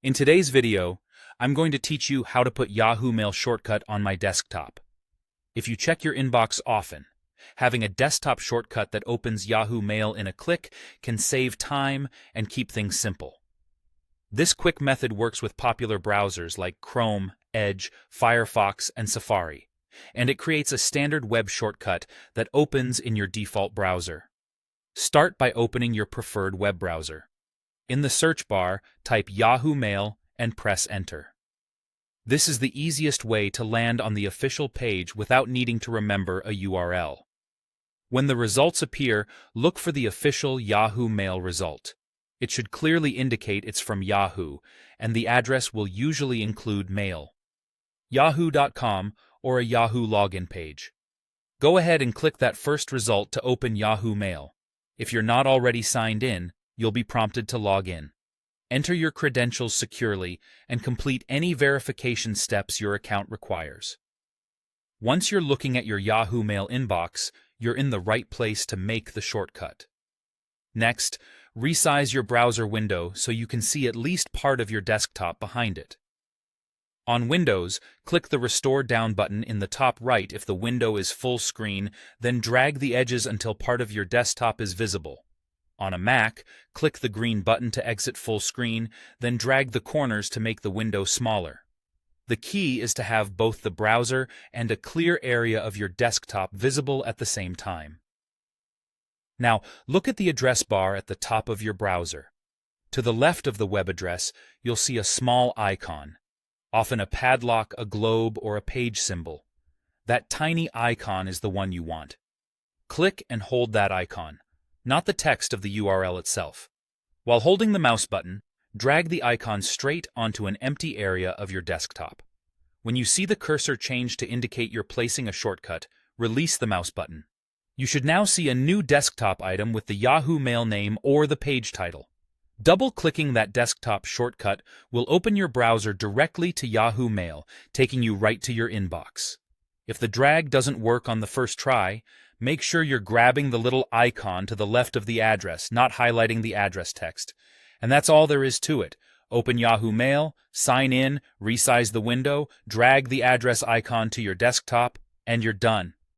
In today's video, I'm going to teach you how to put Yahoo Mail shortcut on my desktop. If you check your inbox often, having a desktop shortcut that opens Yahoo Mail in a click can save time and keep things simple. This quick method works with popular browsers like Chrome, Edge, Firefox, and Safari, and it creates a standard web shortcut that opens in your default browser. Start by opening your preferred web browser. In the search bar, type Yahoo Mail and press Enter. This is the easiest way to land on the official page without needing to remember a URL. When the results appear, look for the official Yahoo Mail result. It should clearly indicate it's from Yahoo, and the address will usually include mail. Yahoo.com or a Yahoo login page. Go ahead and click that first result to open Yahoo Mail. If you're not already signed in, you'll be prompted to log in. Enter your credentials securely and complete any verification steps your account requires. Once you're looking at your Yahoo Mail inbox, you're in the right place to make the shortcut. Next, resize your browser window so you can see at least part of your desktop behind it. On Windows, click the Restore Down button in the top right if the window is full screen, then drag the edges until part of your desktop is visible. On a Mac, click the green button to exit full screen, then drag the corners to make the window smaller. The key is to have both the browser and a clear area of your desktop visible at the same time. Now, look at the address bar at the top of your browser. To the left of the web address, you'll see a small icon, often a padlock, a globe, or a page symbol. That tiny icon is the one you want. Click and hold that icon, not the text of the URL itself. While holding the mouse button, drag the icon straight onto an empty area of your desktop. When you see the cursor change to indicate you're placing a shortcut, release the mouse button. You should now see a new desktop item with the Yahoo Mail name or the page title. Double-clicking that desktop shortcut will open your browser directly to Yahoo Mail, taking you right to your inbox. If the drag doesn't work on the first try, make sure you're grabbing the little icon to the left of the address, not highlighting the address text. And that's all there is to it. Open Yahoo Mail, sign in, resize the window, drag the address icon to your desktop, and you're done.